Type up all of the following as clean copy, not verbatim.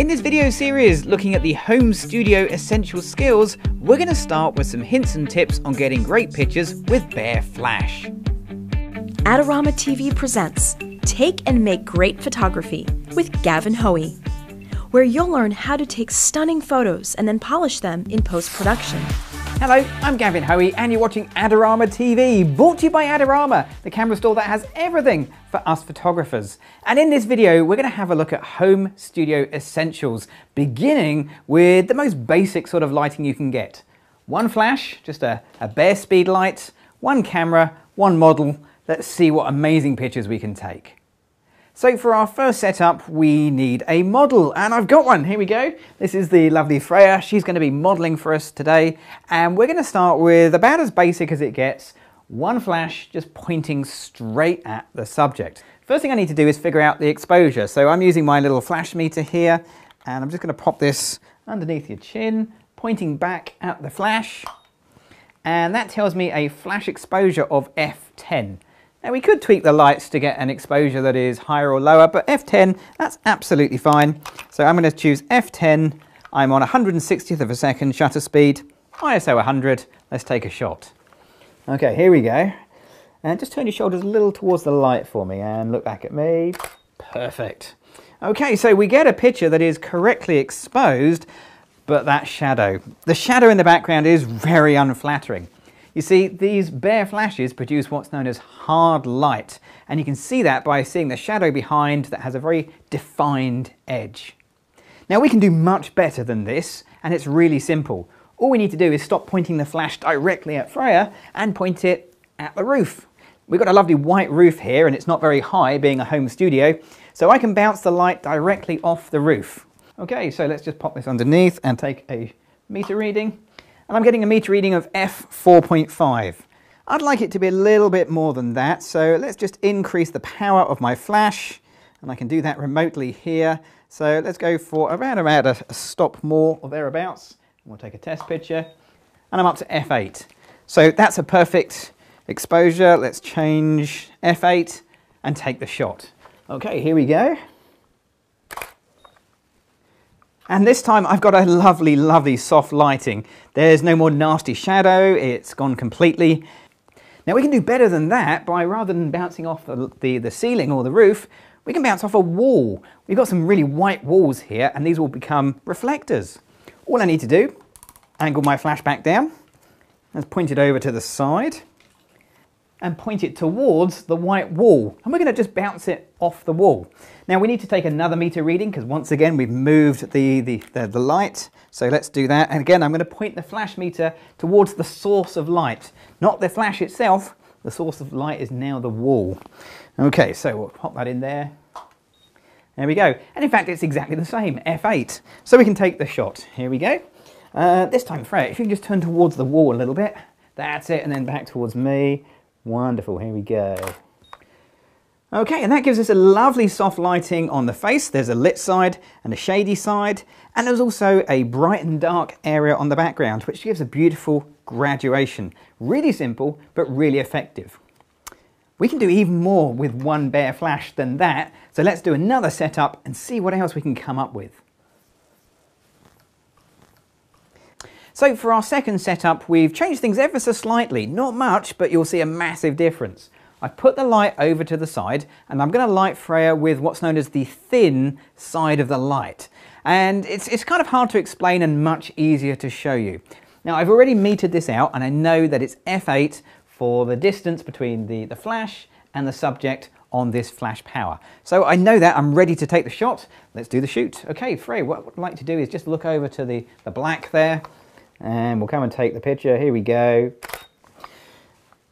In this video series looking at the home studio essential skills, we're going to start with some hints and tips on getting great pictures with bare flash. Adorama TV presents Take and Make Great Photography with Gavin Hoey, where you'll learn how to take stunning photos and then polish them in post-production. Hello, I'm Gavin Hoey and you're watching Adorama TV, brought to you by Adorama, the camera store that has everything for us photographers. And in this video, we're going to have a look at home studio essentials, beginning with the most basic sort of lighting you can get. One flash, just a bare speed light, one camera, one model. Let's see what amazing pictures we can take. So for our first setup, we need a model, and I've got one. Here we go. This is the lovely Freya. She's going to be modeling for us today, and we're going to start with about as basic as it gets. One flash just pointing straight at the subject. First thing I need to do is figure out the exposure. So I'm using my little flash meter here, and I'm just going to pop this underneath your chin, pointing back at the flash, and that tells me a flash exposure of f10. Now we could tweak the lights to get an exposure that is higher or lower, but f10, that's absolutely fine. So I'm going to choose f10. I'm on 160th of a second shutter speed, ISO 100. Let's take a shot. Okay, here we go. And just turn your shoulders a little towards the light for me and look back at me. Perfect. Okay, so we get a picture that is correctly exposed, but that shadow. The shadow in the background is very unflattering. You see, these bare flashes produce what's known as hard light, and you can see that by seeing the shadow behind that has a very defined edge. Now we can do much better than this, and it's really simple. All we need to do is stop pointing the flash directly at Freya and point it at the roof. We've got a lovely white roof here, and it's not very high being a home studio, so I can bounce the light directly off the roof. Okay, so let's just pop this underneath and take a meter reading. And I'm getting a meter reading of f4.5. I'd like it to be a little bit more than that, so let's just increase the power of my flash, and I can do that remotely here. So let's go for around about a stop more or thereabouts. We'll take a test picture, and I'm up to f8. So that's a perfect exposure. Let's change f8 and take the shot. Okay, here we go. And this time I've got a lovely, lovely soft lighting. There's no more nasty shadow, it's gone completely. Now we can do better than that by, rather than bouncing off the ceiling or the roof, we can bounce off a wall. We've got some really white walls here, and these will become reflectors. All I need to do, angle my flash back down, let's point it over to the side, and point it towards the white wall. And we're going to just bounce it off the wall. Now we need to take another meter reading because once again we've moved the light. So let's do that. And again I'm going to point the flash meter towards the source of light. Not the flash itself. The source of light is now the wall. Okay, so we'll pop that in there. There we go. And in fact it's exactly the same, f8. So we can take the shot. Here we go. This time Freya, if you can just turn towards the wall a little bit. That's it, and then back towards me. Wonderful, here we go. Okay, and that gives us a lovely soft lighting on the face. There's a lit side and a shady side, and there's also a bright and dark area on the background, which gives a beautiful graduation. Really simple, but really effective. We can do even more with one bare flash than that, so let's do another setup and see what else we can come up with. So for our second setup, we've changed things ever so slightly. Not much, but you'll see a massive difference. I've put the light over to the side, and I'm going to light Freya with what's known as the thin side of the light. And it's kind of hard to explain and much easier to show you. Now I've already metered this out, and I know that it's f8 for the distance between the flash and the subject on this flash power. So I know that, I'm ready to take the shot. Let's do the shoot. Okay, Freya, what I'd like to do is just look over to the black there. And we'll come and take the picture. Here we go.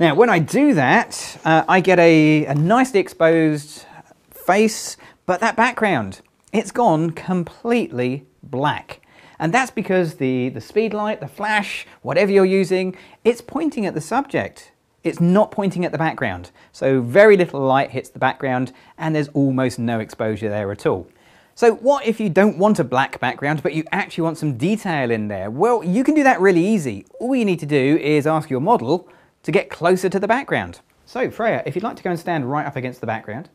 Now, when I do that, I get a nicely exposed face, but that background, it's gone completely black. And that's because the speed light, the flash, whatever you're using, it's pointing at the subject. It's not pointing at the background. So very little light hits the background, and there's almost no exposure there at all. So what if you don't want a black background, but you actually want some detail in there? Well, you can do that really easy. All you need to do is ask your model to get closer to the background. So Freya, if you'd like to go and stand right up against the background.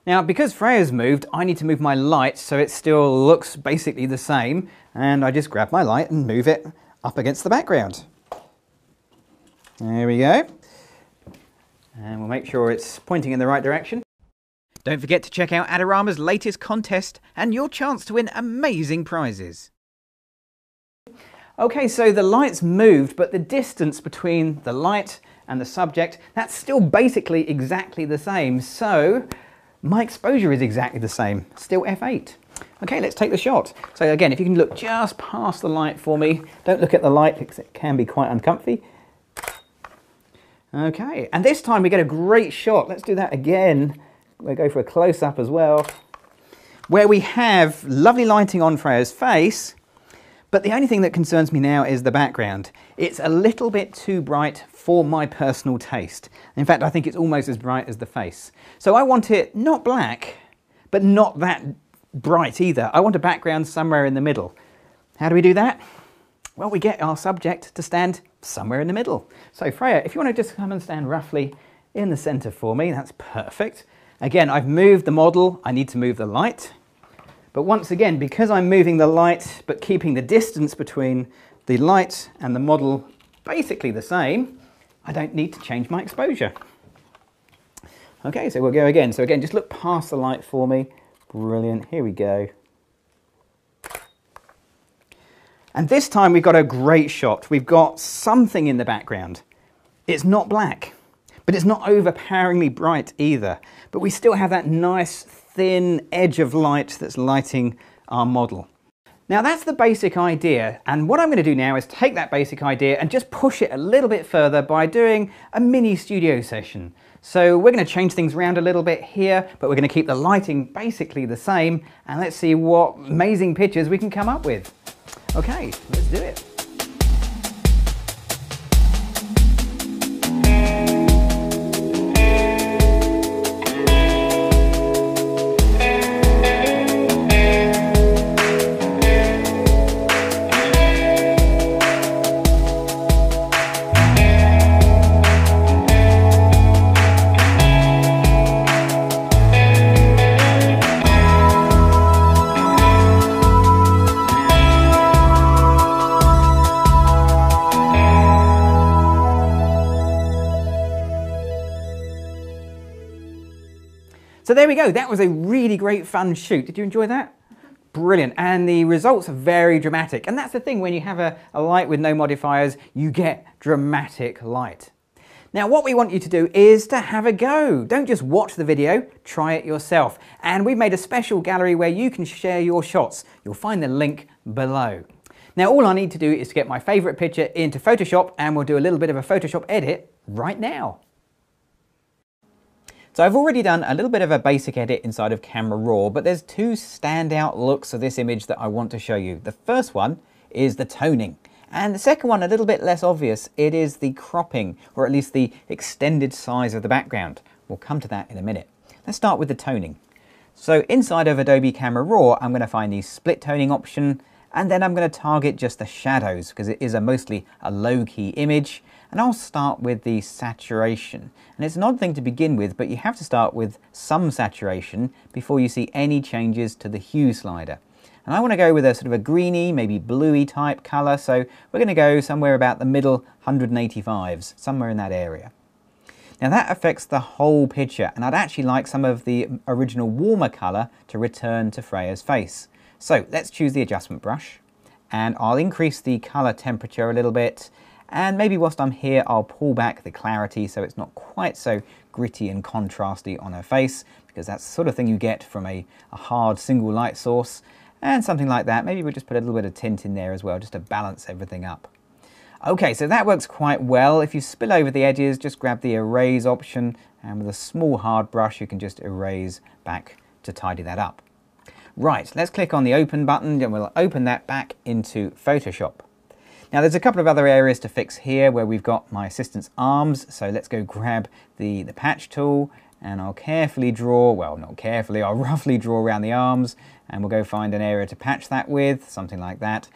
Now, because Freya's moved, I need to move my light so it still looks basically the same. And I just grab my light and move it up against the background. There we go. And we'll make sure it's pointing in the right direction. Don't forget to check out Adorama's latest contest and your chance to win amazing prizes. Okay, so the light's moved, but the distance between the light and the subject, that's still basically exactly the same. So my exposure is exactly the same, still f8. Okay, let's take the shot. So again, if you can look just past the light for me, don't look at the light because it can be quite uncomfy. Okay, and this time we get a great shot. Let's do that again. We'll go for a close-up as well, where we have lovely lighting on Freya's face, but the only thing that concerns me now is the background. It's a little bit too bright for my personal taste. In fact, I think it's almost as bright as the face. So I want it not black, but not that bright either. I want a background somewhere in the middle. How do we do that? Well, we get our subject to stand somewhere in the middle. So Freya, if you want to just come and stand roughly in the center for me, that's perfect. Again, I've moved the model, I need to move the light. But once again, because I'm moving the light, but keeping the distance between the light and the model basically the same, I don't need to change my exposure. Okay, so we'll go again. So again, just look past the light for me. Brilliant, here we go. And this time we've got a great shot. We've got something in the background. It's not black, but it's not overpoweringly bright either. But we still have that nice thin edge of light that's lighting our model. Now that's the basic idea, and what I'm going to do now is take that basic idea and just push it a little bit further by doing a mini studio session. So we're going to change things around a little bit here, but we're going to keep the lighting basically the same, and let's see what amazing pictures we can come up with. Okay, let's do it. So there we go, that was a really great fun shoot. Did you enjoy that? Brilliant, and the results are very dramatic. And that's the thing, when you have a light with no modifiers, you get dramatic light. Now what we want you to do is to have a go. Don't just watch the video, try it yourself. And we've made a special gallery where you can share your shots. You'll find the link below. Now all I need to do is to get my favorite picture into Photoshop, and we'll do a little bit of a Photoshop edit right now. So I've already done a little bit of a basic edit inside of Camera Raw, but there's two standout looks of this image that I want to show you. The first one is the toning, and the second one, a little bit less obvious, it is the cropping, or at least the extended size of the background. We'll come to that in a minute. Let's start with the toning. So inside of Adobe Camera Raw, I'm going to find the split toning option, and then I'm going to target just the shadows because it is mostly a low-key image. And I'll start with the saturation. And it's an odd thing to begin with, but you have to start with some saturation before you see any changes to the hue slider. And I want to go with a sort of a greeny, maybe bluey type color, so we're going to go somewhere about the middle 185s, somewhere in that area. Now that affects the whole picture, and I'd actually like some of the original warmer color to return to Freya's face. So let's choose the adjustment brush, and I'll increase the color temperature a little bit. And maybe whilst I'm here, I'll pull back the clarity so it's not quite so gritty and contrasty on her face, because that's the sort of thing you get from a hard single light source. And something like that. Maybe we'll just put a little bit of tint in there as well, just to balance everything up. Okay, so that works quite well. If you spill over the edges, just grab the erase option, and with a small hard brush, you can just erase back to tidy that up. Right, let's click on the open button, and we'll open that back into Photoshop. Now there's a couple of other areas to fix here where we've got my assistant's arms, so let's go grab the patch tool, and I'll carefully draw, well not carefully, I'll roughly draw around the arms, and we'll go find an area to patch that with, something like that.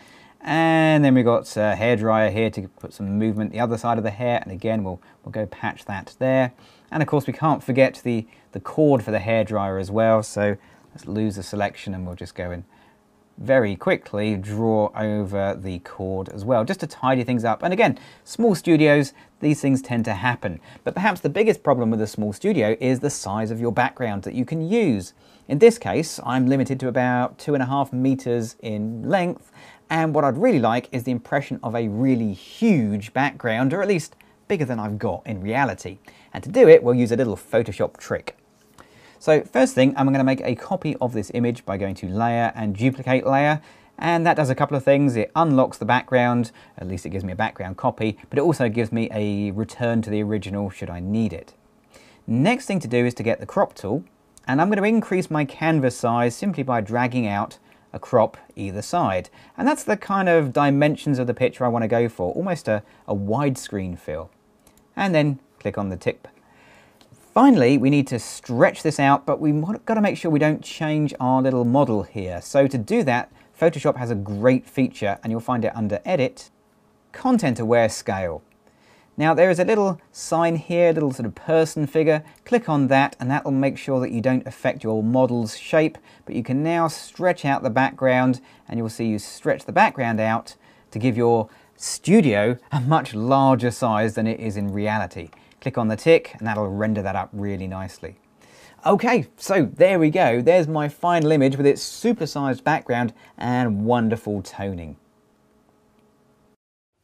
And then we've got a hairdryer here to put some movement the other side of the hair, and again we'll go patch that there. And of course we can't forget the cord for the hairdryer as well, so let's lose the selection and we'll just go and very quickly draw over the cord as well, just to tidy things up. And again, small studios, these things tend to happen. But perhaps the biggest problem with a small studio is the size of your background that you can use. In this case, I'm limited to about 2.5 meters in length, and what I'd really like is the impression of a really huge background, or at least bigger than I've got in reality. And to do it, we'll use a little Photoshop trick. So first thing, I'm going to make a copy of this image by going to Layer and Duplicate Layer, and that does a couple of things. It unlocks the background, at least it gives me a background copy, but it also gives me a return to the original should I need it. Next thing to do is to get the crop tool, and I'm going to increase my canvas size simply by dragging out a crop either side. And that's the kind of dimensions of the picture I want to go for, almost a widescreen feel. And then click on the tip. Finally, we need to stretch this out, but we've got to make sure we don't change our little model here. So to do that, Photoshop has a great feature, and you'll find it under Edit, Content Aware Scale. Now there is a little sign here, a little sort of person figure. Click on that and that will make sure that you don't affect your model's shape, but you can now stretch out the background, and you'll see you stretch the background out to give your studio a much larger size than it is in reality. Click on the tick and that'll render that up really nicely. Okay, so there we go. There's my final image with its supersized background and wonderful toning.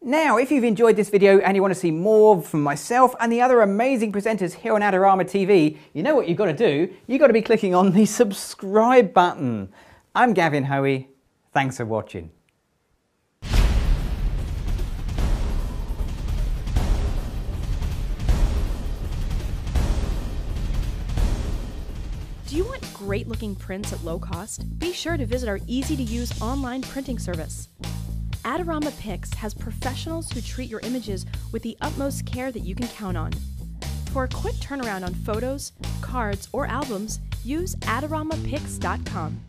Now, if you've enjoyed this video and you want to see more from myself and the other amazing presenters here on Adorama TV, you know what you've got to do? You've got to be clicking on the subscribe button. I'm Gavin Hoey. Thanks for watching. Do you want great looking prints at low cost? Be sure to visit our easy to use online printing service. Adorama Pix has professionals who treat your images with the utmost care that you can count on. For a quick turnaround on photos, cards, or albums, use AdoramaPix.com.